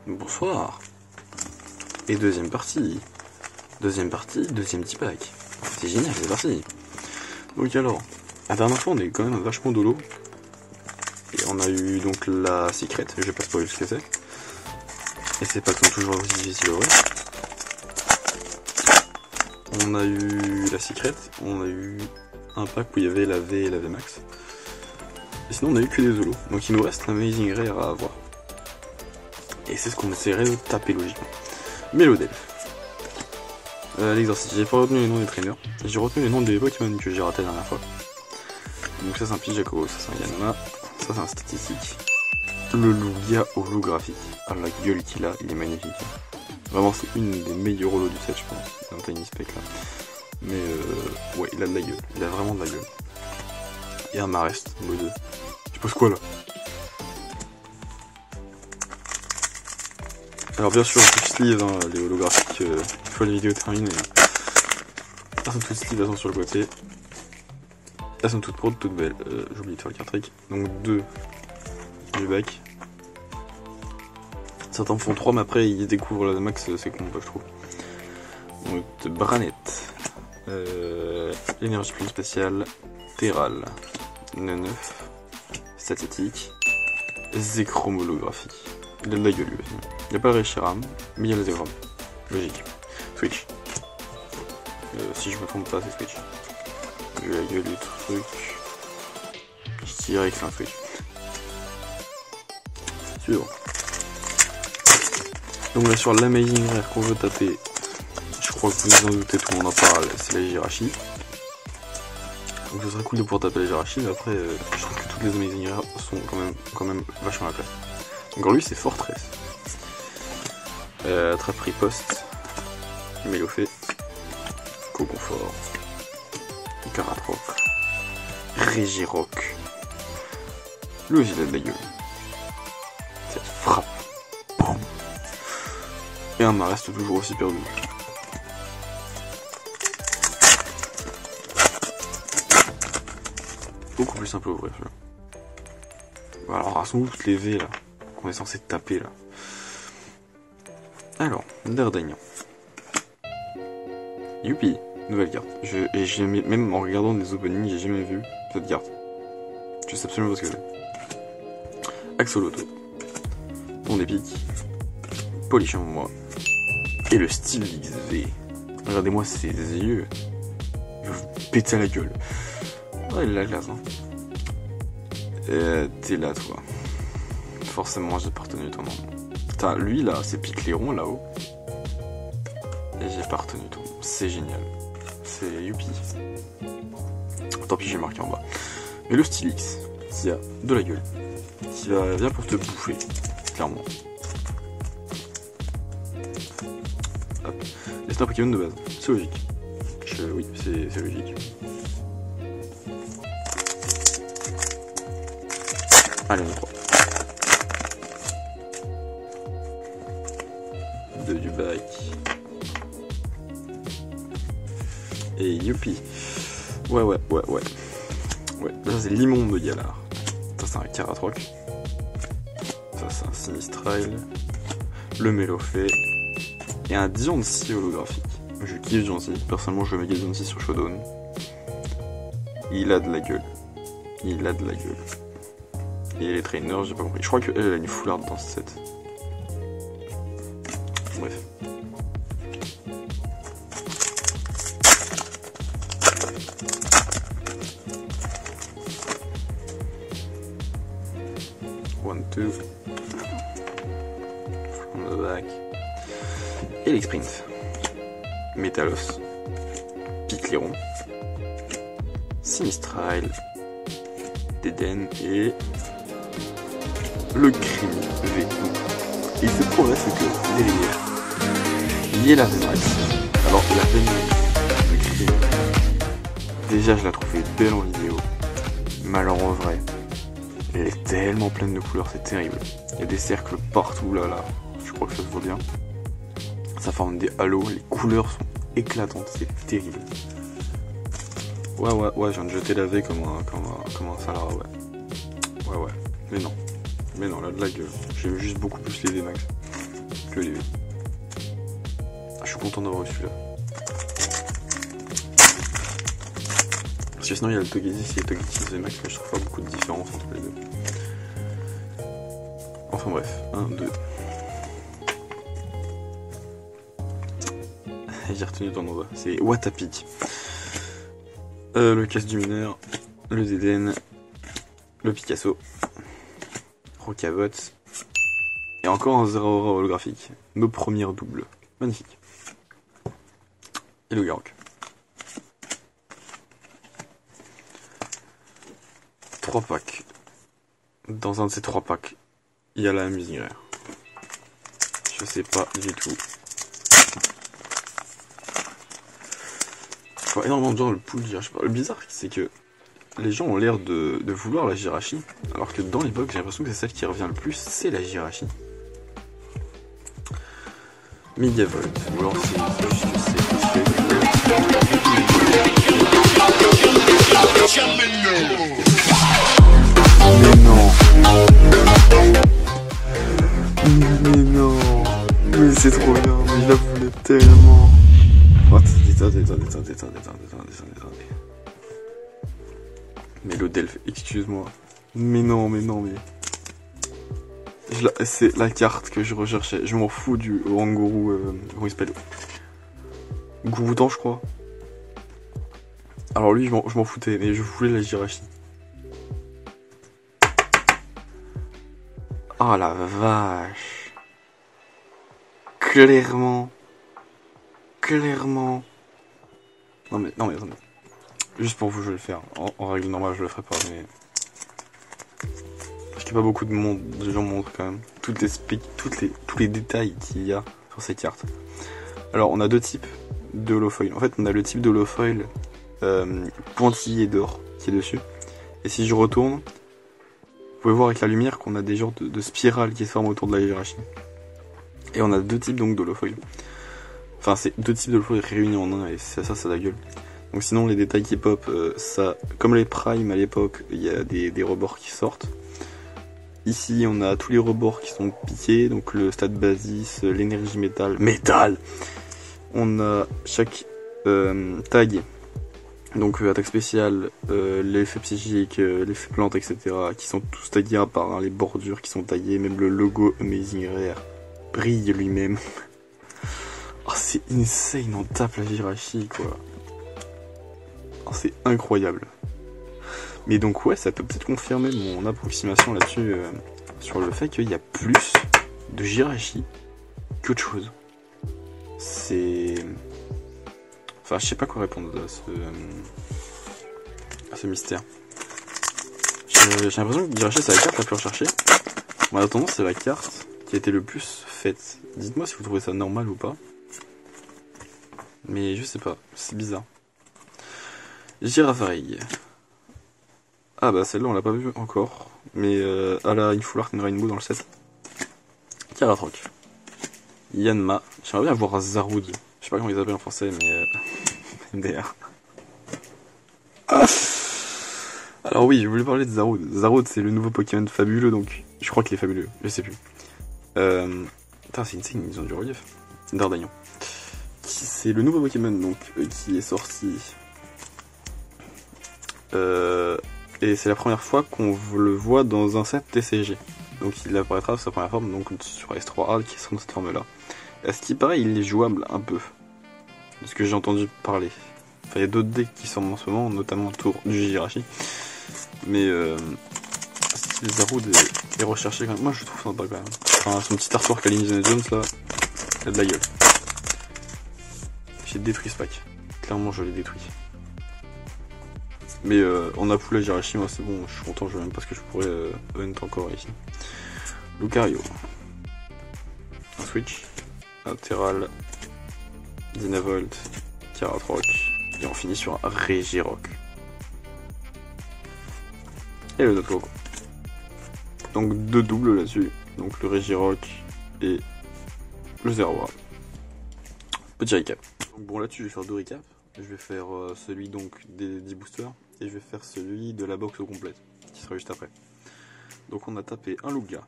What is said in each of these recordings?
Bonsoir. Et deuxième partie. Deuxième petit pack. C'est génial, c'est parti. Donc alors, la dernière fois on est quand même vachement dolo. Et on a eu donc la secret, je vais pas spoiler ce que c'est. Et c'est pas comme toujours aussi difficile à ouvrir. On a eu la secret, on a eu un pack où il y avait la V et la V Max. Et sinon on a eu que des zolos. Donc il nous reste l'Amazing Rare à avoir. Et c'est ce qu'on essaierait de taper logiquement. Mélodelph. L'exorciste, j'ai pas retenu les noms des traîneurs. J'ai retenu les noms des Pokémon que j'ai raté la dernière fois. Donc ça c'est un Pijaco, ça c'est un Yanma, ça c'est un statistique. Le Lugia holographique. Ah la gueule qu'il a, il est magnifique. Vraiment c'est une des meilleures holos du set je pense, dans Tiny Spec là. Mais ouais il a de la gueule, il a vraiment de la gueule. Et un Marest, en mode tu poses quoi là? Alors bien sûr tout sleeve, hein, les holographiques, une fois la vidéo terminée. Elles sont toutes sleeve, elles sont sur le côté. Elles sont toutes prodes, toutes belles. J'ai oublié de faire le card trick. Donc 2 du bac. Certains font 3 mais après ils découvrent la max, c'est con je trouve. Donc Branette. L'énergie plus spéciale. Terral. 9. Statistique. Zekrom holographique. Il a de la gueule lui aussi. Il n'y a pas le Reshiram, mais il y a le Zekrom. Logique. Switch. Si je me trompe pas, c'est Switch. Il a la gueule du truc. Je dirais que c'est un Switch. Suivant. Donc là sur l'Amazing Rare qu'on veut taper, je crois que vous vous en doutez, tout le monde en parle, c'est la Jirachi. Donc ce serait cool de pouvoir taper la Jirachi, mais après je trouve que toutes les Amazing Rare sont quand même vachement à la place. Donc lui c'est Fortress. Attrape riposte. Mélofée. Coconfort. Caratroc. Régiroc. Lui aussi il a de la gueule. Cette frappe. Boum. Et un Marest toujours aussi perdu. Beaucoup plus simple à ouvrir celui-là. Alors, elles sont où toutes les V là qu'on est censé taper là? Alors, D'Artagnan. Youpi, nouvelle carte. Même en regardant des openings, j'ai jamais vu cette carte. Je sais absolument pas ce que c'est. Axolotl. Ton épique. Polichon moi. Et le Steelix V. Regardez-moi ses yeux. Je vais vous péter à la gueule. Oh, il a la classe, hein. T'es là, toi. Forcément, j'ai pas retenu ton nom. Putain, lui, là, c'est Picléron, là-haut. Et j'ai pas retenu ton nom. C'est génial. C'est youpi. Tant pis, j'ai marqué en bas. Mais le Steelix, qui a de la gueule. Qui vient pour te bouffer. Clairement. Hop. Et c'est un Pokémon de base. C'est logique. Oui, c'est logique. Allez, on est 3. 2 du bac. Et youpi. Ouais. Ouais, ça c'est l'immonde de Galar. Ça c'est un Caratroc. Ça c'est un Sinistral. Le Mélofée. Et un Diancie holographique. Je kiffe Diancie. Personnellement, je vais mettre Diancie sur Showdown. Il a de la gueule. Et les trainers, j'ai pas compris. Je crois qu'elle a une foularde dans ce set. Bref. One, two. From the back. Et l'Exprint. Métalos. Picléron. Sinistral. Déden et le Crime V. Et ce progrès, c'est que derrière, il y a la V-Max. Alors, la V-Max, le Crime, déjà, je la trouvais belle en vidéo. Mais alors, en vrai, elle est tellement pleine de couleurs, c'est terrible. Il y a des cercles partout, là. Je crois que ça se voit bien. Ça forme des halos, les couleurs sont éclatantes, c'est terrible. Ouais, je viens de jeter la V comme un salade, ouais. Mais non, là de la gueule. J'aime juste beaucoup plus les V-Max. le Lévé. Ah, je suis content d'avoir eu celui-là. Parce que sinon il y a le Togetic et le Togetic VMAX, mais je trouve pas beaucoup de différence entre les deux. Enfin bref, 1, 2. J'ai retenu ton nom, c'est Watapic. Le casse du mineur, le Zeden, le Picasso, Rocabot, et encore un Zeraora holographique. Nos premières doubles. Magnifique. Et le Garok. 3 packs. Dans un de ces 3 packs, il y a la misère. Je sais pas du tout. Je vois énormément de gens dans le pool Jirachi. Le bizarre, c'est que les gens ont l'air de vouloir la Jirachi, alors que dans les box, j'ai l'impression que c'est celle qui revient le plus, c'est la Jirachi. Megavolt, ou alors c'est juste que c'est parce que... Mais non. Mais non. Mais c'est trop bien, mais je la voulais tellement. Oh, attendez. Mais le Delph, excuse-moi. Mais non. C'est la carte que je recherchais. Je m'en fous du Oranguru, comment il s'appelle? Gouroutan, je crois. Alors lui, je m'en foutais, mais je voulais la Jirachi. Oh la vache. Clairement. Non mais attendez. Juste pour vous, je vais le faire. En règle normale, je le ferai pas, mais... Parce qu'il n'y a pas beaucoup de gens montrent quand même. Tous les détails qu'il y a sur ces cartes. Alors, on a deux types de holofoil. En fait, on a le type de holofoil pointillé d'or qui est dessus. Et si je retourne, vous pouvez voir avec la lumière qu'on a des genres de spirales qui se forment autour de la Jirachi. Et on a deux types donc d'holofoil. Enfin, c'est deux types d'holofoil réunis en un, et ça a la gueule. Donc sinon, les détails qui pop, ça, comme les primes à l'époque, il y a des rebords qui sortent. Ici, on a tous les rebords qui sont piqués, donc le stade basis, l'énergie métal. On a chaque tag, donc attaque spéciale, l'effet psychique, l'effet plante, etc., qui sont tous tagués à part, hein, les bordures qui sont taillées, même le logo Amazing Rare brille lui-même. Oh, c'est insane, on tape la Jirachi, quoi. Oh, c'est incroyable. Mais donc ouais, ça peut peut-être confirmer mon approximation là-dessus, sur le fait qu'il y a plus de Jirachi qu'autre chose. C'est... Enfin, je sais pas quoi répondre à ce mystère. J'ai l'impression que Jirachi c'est la carte la plus recherchée. En attendant, c'est la carte qui a été le plus faite. Dites-moi si vous trouvez ça normal ou pas. Mais je sais pas, c'est bizarre. Girafarig. Ah bah celle-là on l'a pas vue encore. Mais elle a une full art and rainbow dans le set. Karatroc. Yanma. J'aimerais bien voir Zaroud. Je sais pas comment ils appellent en français, mais MDR. Alors oui, je voulais parler de Zaroud. Zaroud c'est le nouveau Pokémon fabuleux, donc je crois qu'il est fabuleux, je sais plus. Putain, c'est insane, ils ont du relief. D'Ardagnon. C'est le nouveau Pokémon donc qui est sorti. Et c'est la première fois qu'on le voit dans un set TCG. Donc il apparaîtra sa première forme donc sur S3 Hard qui sera dans cette forme là. À ce qui paraît, il est jouable un peu. De ce que j'ai entendu parler. Enfin, il y a d'autres decks qui sortent en ce moment, notamment autour du Jirachi. Mais style Zaroud est recherché quand même. Moi je trouve sympa quand même. Enfin, son petit artwork à l'Indiana Jones là, il a de la gueule. J'ai détruit ce pack. Clairement, je l'ai détruit. Mais on a poulet Jirachi, moi c'est bon, je suis content, je sais même pas ce que je pourrais hunt encore ici. Lucario. Un Switch. Latéral. Dynavolt. Karatroc. Et on finit sur un Regirock. Et le Notlogo. Donc deux doubles là-dessus. Donc le Regirock et le Zeraora. Petit recap. Donc bon là-dessus je vais faire deux recaps. Je vais faire celui donc des 10 boosters et je vais faire celui de la box au complète qui sera juste après. Donc on a tapé un Lugia,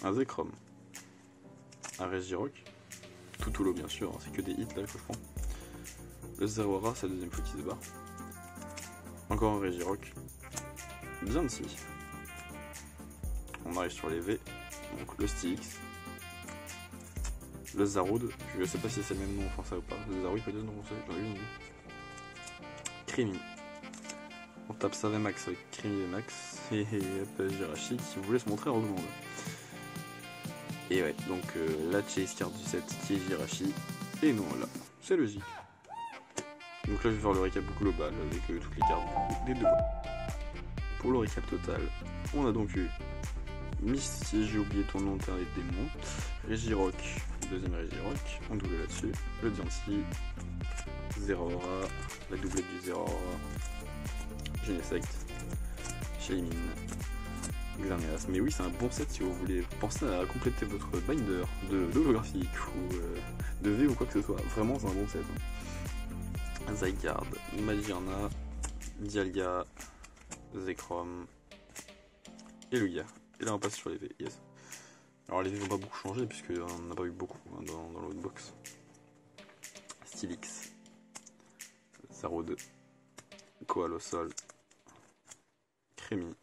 un Zekrom, un Regirock, tout lot bien sûr, hein, c'est que des hits là que je prends. Le Zeraora, c'est la deuxième fois qu'il se barre. Encore un Regirock, bien ici. On arrive sur les V, donc le Stylix, le Zarude, je sais pas si c'est le même nom en français ou pas, le Zarude peut-être non français, j'en ai une idée. Crémi. On tape ça VMAX avec Crémi VMAX et Jirachi qui voulait se montrer en demande. Et ouais, donc la chase card du set qui est Jirachi, et non là, c'est logique. Donc là je vais faire le récap global avec toutes les cartes des deux. Pour le récap total, on a donc eu Misty, j'ai oublié ton nom, Terre des démons, Regirock, deuxième Regirock, on double là-dessus, le Diancie, Zeraora, la doublette du Zeraora, Genesect, Shaymin, Xerneas. Mais oui, c'est un bon set si vous voulez penser à compléter votre binder d'holographique ou de V ou quoi que ce soit. Vraiment, c'est un bon set. Zygarde, Magearna, Dialga, Zekrom et Lugia. Et là, on passe sur les V. Yes. Alors, les V vont pas beaucoup changer puisque on n'a pas eu beaucoup hein, dans l'autre box. Stylix, Zarude, Coalossal, Crémi,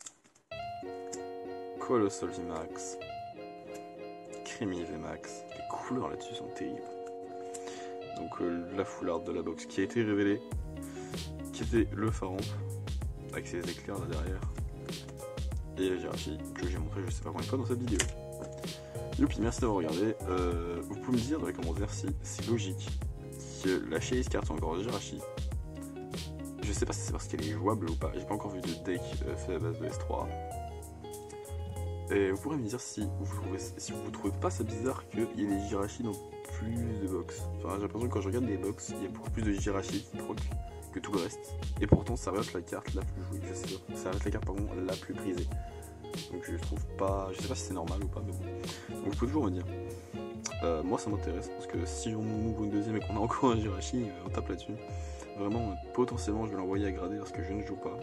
Coalossal VMAX, Crémi VMAX. Les couleurs là-dessus sont terribles. Donc la foularde de la box qui a été révélée, qui était le Pharamp avec ses éclairs là derrière, et la Jirachi que j'ai montré je sais pas combien de fois dans cette vidéo. Youpi, merci d'avoir regardé. Vous pouvez me dire dans les commentaires si c'est logique que la chase carte soit encore Jirachi. Je sais pas si c'est parce qu'elle est jouable ou pas, j'ai pas encore vu de deck fait à base de S3. Et vous pourrez me dire si vous trouvez pas ça bizarre qu'il y ait des Jirachi dans plus de box. Enfin, j'ai l'impression que quand je regarde les box, il y a beaucoup plus de Jirachi qui proc que tout le reste. Et pourtant, ça reste la carte la plus jouée, je sais pas. Ça reste la carte pardon, la plus prisée. Donc je trouve pas, je sais pas si c'est normal ou pas, mais bon. Donc vous pouvez toujours me dire. Moi ça m'intéresse parce que si on ouvre une deuxième et qu'on a encore un Jirachi, on tape là-dessus. Vraiment, potentiellement, je vais l'envoyer à grader parce que je ne joue pas.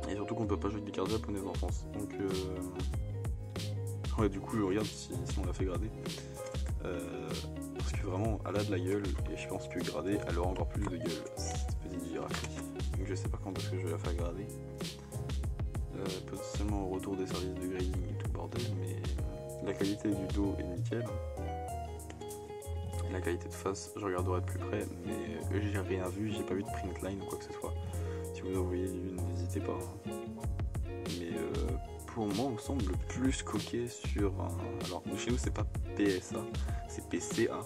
Et surtout qu'on ne peut pas jouer avec des cartes japonaises en France. Donc, ouais, du coup, je regarde si on l'a fait grader. Parce que vraiment, elle a de la gueule. Et je pense que grader, elle aura encore plus de gueule, cette petite Jirachi. Donc, je sais pas quand est-ce que je vais la faire grader. Potentiellement au retour des services de grading et tout le bordel. Mais la qualité du dos est nickel. La qualité de face, je regarderai de plus près, mais j'ai rien vu, j'ai pas vu de print line ou quoi que ce soit. Si vous en voyez une, n'hésitez pas. Mais pour moi, on semble plus coqué sur un. Alors, chez nous, c'est pas PSA, c'est PCA.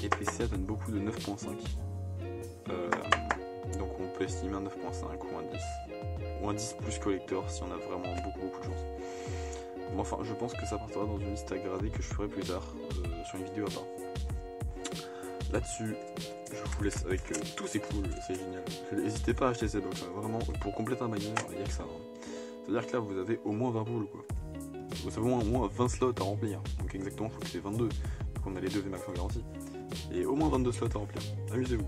Et PCA donne beaucoup de 9.5. Donc, on peut estimer un 9.5 ou un 10. Ou un 10 plus collector si on a vraiment beaucoup de chance. Bon, enfin, je pense que ça partira dans une liste à grader que je ferai plus tard sur une vidéo à part. Là-dessus, je vous laisse avec tous ces cool, c'est génial. N'hésitez pas à acheter ces box, hein. Vraiment, pour compléter un miner, il n'y a que ça. Hein. C'est-à-dire que là, vous avez au moins 20 boules, quoi. Vous avez au moins 20 slots à remplir. Donc exactement, je crois que c'est 22. Donc on a les deux VMAX en garantie. Et au moins 22 slots à remplir. Amusez-vous.